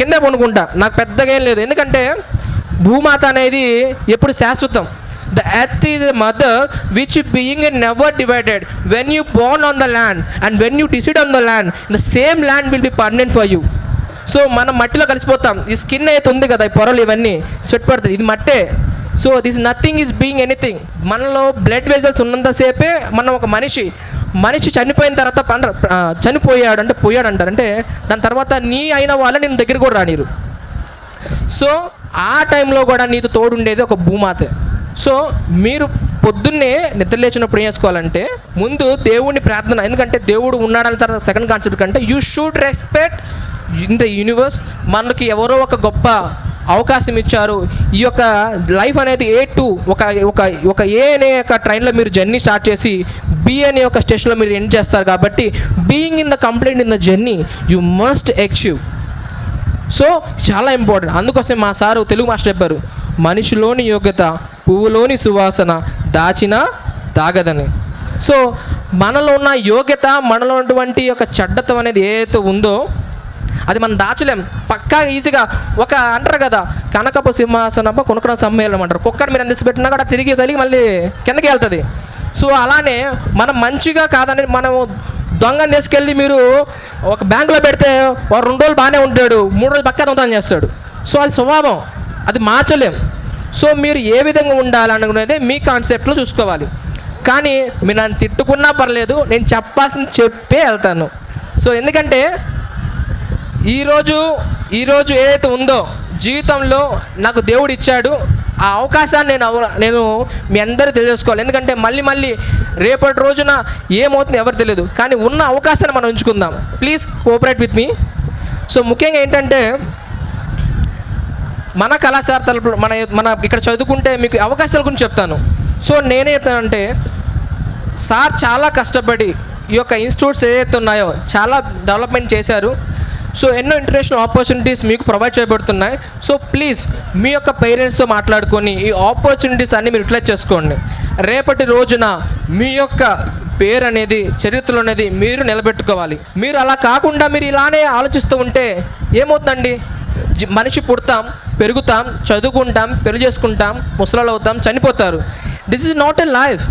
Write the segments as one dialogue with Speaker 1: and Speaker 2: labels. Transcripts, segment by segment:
Speaker 1: కింద పడుకుంటా, నాకు పెద్దగా ఏం లేదు. ఎందుకంటే భూమాత అనేది ఎప్పుడు శాశ్వతం. The earth is a mother which being never divided. When you born on the land and when you decide on the land, the same land will be permanent for you. So మనం మట్టిలో కలిసిపోతాం. ఈ skin అయితే ఉంది కదా, ఈ పొరలు ఇవన్నీ sweat పడుతుంది, ఇది మట్టే. So this nothing is being anything. మనలో బ్లడ్ వెజల్స్ ఉన్నంతసేపే మనం ఒక మనిషి చనిపోయిన తర్వాత చనిపోయాడు అంటే పోయాడు అంటారు. అంటే దాని తర్వాత నీ అయిన వాళ్ళ నేను దగ్గర కూడా రానిరు. సో ఆ టైంలో కూడా నీతో తోడుండేది ఒక భూమాతే. సో మీరు పొద్దున్నే నిద్రలేచినప్పుడు ఏం చేసుకోవాలంటే ముందు దేవుడిని ప్రార్థన. ఎందుకంటే దేవుడు ఉన్నాడని తర్వాత సెకండ్ కాన్సెప్ట్ కంటే you should respect in the universe. మనకి ఎవరో ఒక గొప్ప అవకాశం ఇచ్చారు. ఈ యొక్క లైఫ్ అనేది ఒక ఏ అనే ఒక ట్రైన్లో మీరు జర్నీ స్టార్ట్ చేసి బి అనే ఒక స్టేషన్లో మీరు ఎండ్ చేస్తారు. కాబట్టి being in the complete in the journey you must achieve. So చాలా ఇంపార్టెంట్. అందుకోసం మా సారు తెలుగు మాస్టర్ చెప్పారు, మనిషిలోని యోగ్యత పువ్వులోని సువాసన దాచినా దాగదని. సో మనలో ఉన్న యోగ్యత, మనలో ఉన్నటువంటి యొక్క చెడ్డతం అనేది ఏదైతే ఉందో అది మనం దాచలేం. పక్కా ఈజీగా ఒక అంటారు కదా, కనకపు సింహాసనపు కొనుక్కున్న సమ్మేళనం అంటారు. కుక్కర్ మీరు అందించి పెట్టినా కూడా తిరిగి మళ్ళీ కిందకి వెళ్తుంది. సో అలానే మనం మంచిగా కాదని మనం దొంగని తీసుకెళ్ళి మీరు ఒక బ్యాంకులో పెడితే 2 రోజులు బాగానే ఉంటాడు, 3 రోజులు పక్కా దొంగతనం చేస్తాడు. సో అది స్వభావం, అది మార్చలేం. సో మీరు ఏ విధంగా ఉండాలనుకునేది మీ కాన్సెప్ట్లో చూసుకోవాలి. కానీ మీరు నన్ను తిట్టుకున్నా పర్లేదు, నేను చెప్పాల్సింది చెప్పే వెళ్తాను. సో ఎందుకంటే ఈరోజు ఏదైతే ఉందో జీవితంలో నాకు దేవుడు ఇచ్చాడు, ఆ అవకాశాన్ని నేను మీ అందరూ తెలియజేసుకోవాలి. ఎందుకంటే మళ్ళీ రేపటి రోజున ఏమవుతుందో ఎవరు తెలియదు. కానీ ఉన్న అవకాశాన్ని మనం ఉంచుకుందాం. Please cooperate with me. So ముఖ్యంగా ఏంటంటే మన కళాశాల తరపున మన ఇక్కడ చదువుకుంటే మీకు అవకాశాల గురించి చెప్తాను. సో నేనే చెప్తానంటే సార్ చాలా కష్టపడి ఈ యొక్క ఇన్స్టిట్యూట్స్ ఏదైతే ఉన్నాయో చాలా డెవలప్మెంట్ చేశారు. సో ఎన్నో ఇంటర్నేషనల్ ఆపర్చునిటీస్ మీకు ప్రొవైడ్ చేయబడుతున్నాయి. సో ప్లీజ్ మీ యొక్క పేరెంట్స్తో మాట్లాడుకొని ఈ ఆపర్చునిటీస్ అన్నీ మీరు యూటిలైజ్ చేసుకోండి. రేపటి రోజున మీ యొక్క పేరు అనేది చరిత్రలో అనేది మీరు నిలబెట్టుకోవాలి. మీరు అలా కాకుండా మీరు ఇలానే ఆలోచిస్తూ ఉంటే ఏమవుతుందండి? మనిషి పుడతాం, పెరుగుతాం, చదువుకుంటాం, పెళ్లి చేసుకుంటాం, ముసలాళ్ళు అవుతాం, చనిపోతారు. This is not a life.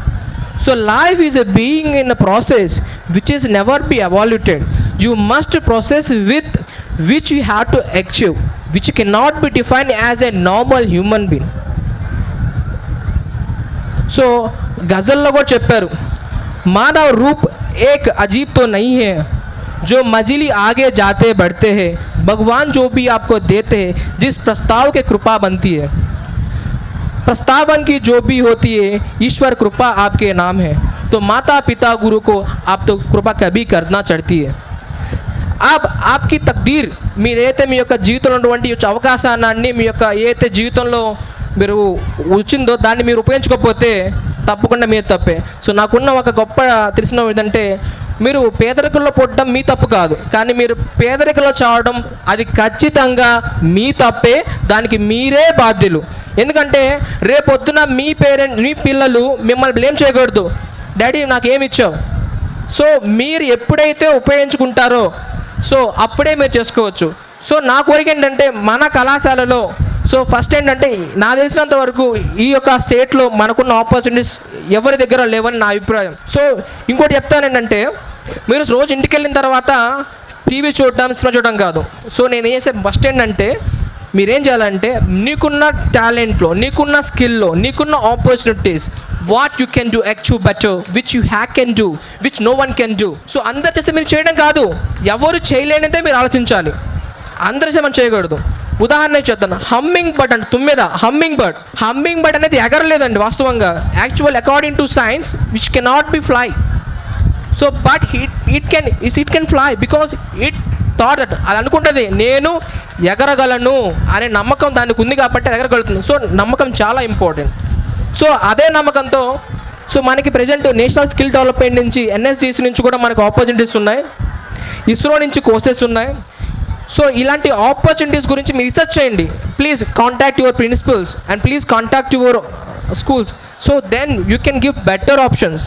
Speaker 1: So life is a being in a process which is never be evaluated. You must process with which you have to achieve, which cannot be defined as a normal human being. So गज़ल को చెప్పారు, मानव रूप एक अजीब तो नहीं है जो मजिली आगे जाते बढ़ते हैं, भगवान जो भी आपको देते हैं जिस प्रस्ताव के कृपा बनती है, प्रस्तावन की जो भी होती है ईश्वर कृपा आपके नाम है, तो माता पिता गुरु को आप तो कृपा कभी करना चाहती है. आपकी తక్దీర్ మీరైతే మీ యొక్క జీవితంలో ఉన్నటువంటి అవకాశాన్ని మీ యొక్క ఏదైతే జీవితంలో మీరు వచ్చిందో దాన్ని మీరు ఉపయోగించుకోకపోతే తప్పకుండా మీరు తప్పే. సో నాకున్న ఒక గొప్ప తెలిసిన ఏంటంటే మీరు పేదరికంలో పుట్టడం మీ తప్పు కాదు, కానీ మీరు పేదరికంలో చావడం అది ఖచ్చితంగా మీ తప్పే, దానికి మీరే బాధ్యులు. ఎందుకంటే రేపొద్దున మీ పిల్లలు మిమ్మల్ని బ్లేమ్ చేయకూడదు, డాడీ నాకేమి ఇచ్చావు. సో మీరు ఎప్పుడైతే ఉపయోగించుకుంటారో సో అప్పుడే మీరు చేసుకోవచ్చు. సో నా కోరిక ఏంటంటే మన కళాశాలలో సో ఫస్ట్ ఏంటంటే నాకు తెలిసినంత వరకు ఈ యొక్క స్టేట్లో మనకున్న ఆపర్చునిటీస్ ఎవరి దగ్గర లేవని నా అభిప్రాయం. సో ఇంకోటి చెప్తాను ఏంటంటే మీరు రోజు ఇంటికి వెళ్ళిన తర్వాత టీవీ చూడడం, సినిమా చూడడం కాదు. సో నేను చేసే ఫస్ట్ ఏంటంటే మీరేం చేయాలంటే నీకున్న టాలెంట్లో, నీకున్న స్కిల్లో, నీకున్న opportunities what you can do actual better which you can do which no one can do. So అందరు చేస్తే మీరు చేయడం కాదు, ఎవరు చేయలేనిదే మీరు ఆలోచించాలి. అందరూ చేస్తే మనం చేయకూడదు. ఉదాహరణ చెప్తాను, హమ్మింగ్ బర్డ్ అంటే తుమ్మెద, హమ్మింగ్ బర్డ్ అనేది ఎగరలేదండి వాస్తవంగా. Actual according to science which cannot be fly. So but it can fly because it thought that, అది అనుకుంటుంది నేను ఎగరగలను అనే నమ్మకం దానికి ఉంది కాబట్టి ఎగరగలుగుతుంది. సో నమ్మకం చాలా ఇంపార్టెంట్. సో అదే నమ్మకంతో సో మనకి ప్రజెంట్ నేషనల్ స్కిల్ డెవలప్మెంట్ నుంచి ఎన్ఎస్డిసి నుంచి కూడా మనకు ఆపర్చునిటీస్ ఉన్నాయి, ఇస్రో నుంచి కోర్సెస్ ఉన్నాయి. సో ఇలాంటి ఆపర్చునిటీస్ గురించి మీరు రీసెర్చ్ చేయండి. Please contact your principals and please contact your schools. So then you can give better options.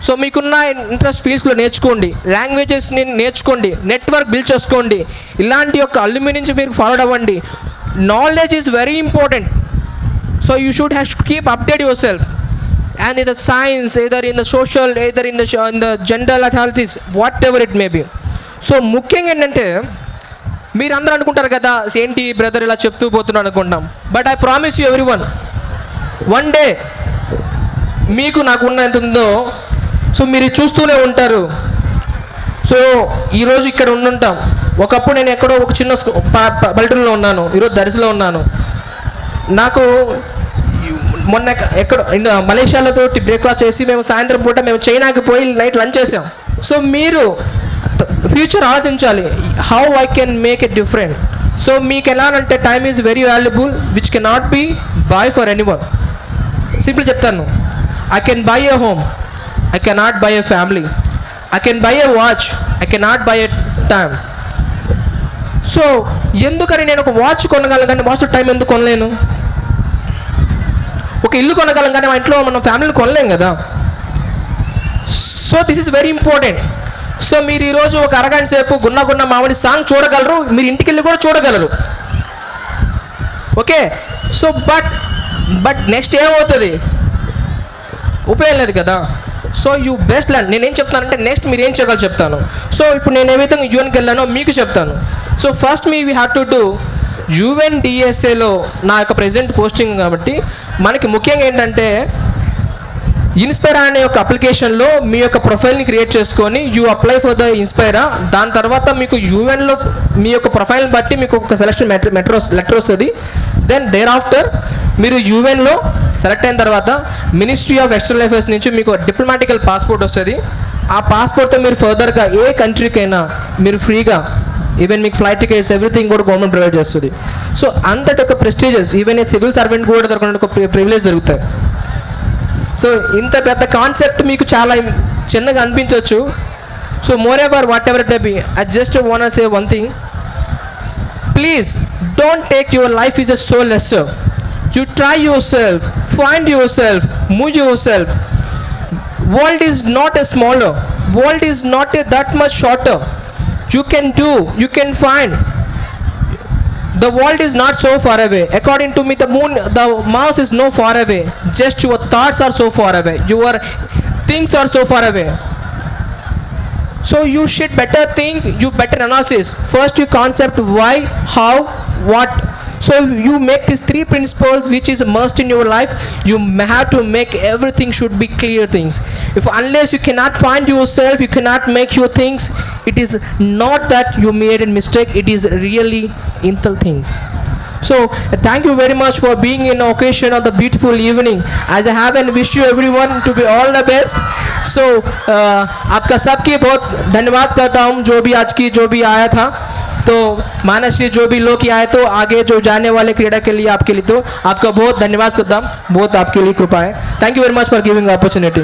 Speaker 1: So మీకున్న ఇంట్రెస్ట్ ఫీల్డ్స్లో నేర్చుకోండి, లాంగ్వేజెస్ని నేర్చుకోండి, నెట్వర్క్ బిల్డ్ చేసుకోండి, ఇలాంటి యొక్క అల్యూమిని నుంచి మీరు ఫాలో అవ్వండి. Knowledge is very important. So you should have keep update your self and in the science, either in the social, either in the general authorities, whatever it may be. So ముఖ్యంగా ఏంటంటే మీరు అందరూ అనుకుంటారు కదా, ఏంటి brother ఇలా చెప్తూ పోతున్నాను అనుకుంటాం. But I promise you every one day మీకు నాకున్న ఎంత ఉందో సో మీరు చూస్తూనే ఉంటారు. సో ఈరోజు ఇక్కడ ఉండుంటాం, ఒకప్పుడు నేను ఎక్కడో ఒక చిన్న పల్లెటూరులో ఉన్నాను, ఈరోజు దర్శలో ఉన్నాను. నాకు మొన్న ఎక్కడ మలేషియాలో తోటి బ్రేక్ఫాస్ట్ చేసి మేము సాయంత్రం పూట మేము చైనాకి పోయి నైట్ లంచ్ చేసాం. సో మీరు ఫ్యూచర్ ఆలోచించాలి, how I can make it different. So మీకు ఎలా అంటే time is very valuable which can not be buy for anyone. Simple చెప్తాను, I can buy a home, I can not buy a family, I can buy a watch, I can not buy a time. So ఎందుకని నేను ఒక watch కొనగలను కానీ watch time ఎందుకు కొనలేను? ఒక ఇల్లు కొనగలం కానీ మా ఇంట్లో మనం ఫ్యామిలీని కొనలేం కదా. So this is very important. So మీరు ఈరోజు ఒక అరగంట సేపు గున్న మామిడి సాంగ్ చూడగలరు, మీరు ఇంటికి వెళ్ళి కూడా చూడగలరు. ఓకే. సో బట్ నెక్స్ట్ ఏమవుతుంది? ఉపయోగం లేదు కదా. So you best land. నేనేం చెప్తానంటే నెక్స్ట్ మీరు ఏం చేయగలరు చెప్తాను. సో ఇప్పుడు నేను ఏవైతే యూఎన్కి వెళ్ళానో మీకు చెప్తాను. So first we have to do UNDSAలో నా యొక్క ప్రెజెంట్ పోస్టింగ్ కాబట్టి మనకి ముఖ్యంగా ఏంటంటే ఇన్స్పైరా అనే ఒక అప్లికేషన్లో మీ యొక్క ప్రొఫైల్ని క్రియేట్ చేసుకొని యూ అప్లై ఫర్ ద ఇన్స్పైరా. దాని తర్వాత మీకు యూఎన్లో మీ యొక్క ప్రొఫైల్ని బట్టి మీకు ఒక సెలక్షన్ లెటర్ వస్తుంది. దెన్ దేర్ ఆఫ్టర్ మీరు యూఎన్లో సెలెక్ట్ అయిన తర్వాత మినిస్ట్రీ ఆఫ్ ఎక్స్టర్నల్ అఫైర్స్ నుంచి మీకు డిప్లొమాటికల్ పాస్పోర్ట్ వస్తుంది. ఆ పాస్పోర్ట్తో మీరు ఫర్దర్గా ఏ కంట్రీకైనా మీరు ఫ్రీగా, ఈవెన్ మీకు ఫ్లైట్ టికెట్స్ ఎవ్రీథింగ్ కూడా గవర్నమెంట్ ప్రొవైడ్ చేస్తుంది. సో అంతటి ఒక prestigious, even a civil servant కూడా దొరకడానికి ఒక ప్రివిలేజ్ దొరుకుతాయి. సో ఇంత పెద్ద కాన్సెప్ట్ మీకు చాలా చిన్నగా అనిపించవచ్చు. So more ever what ever it may be, I just want say one thing, please don't take your life is so lesser. You try your self, find your self, move your self. World is not a smaller, world is not a that much shorter. You can do, you can find. The world is not so far away. According to me, the Mars is no far away. Just your thoughts are so far away. Your things are so far away. So you should better think, you better analysis. First you concept why, how, what. So you make these three principles which is a must in your life. You have to make everything should be clear things. If unless you cannot find yourself, you cannot make your things. It is not that you made a mistake, it is really intel things. So thank you very much for being in the occasion of the beautiful evening. As I have and wish you everyone to be all the best. So आपका सबके बहुत धन्यवाद करता हूँ जो भी आज की जो भी आया था. तो मानश्री जो भी लोग आए तो आगे जो जाने वाले क्रीड़ा के लिए आपके लिए तो आपका बहुत धन्यवाद करता हूँ. बहुत आपके लिए कृपा है. Thank you very much for giving opportunity.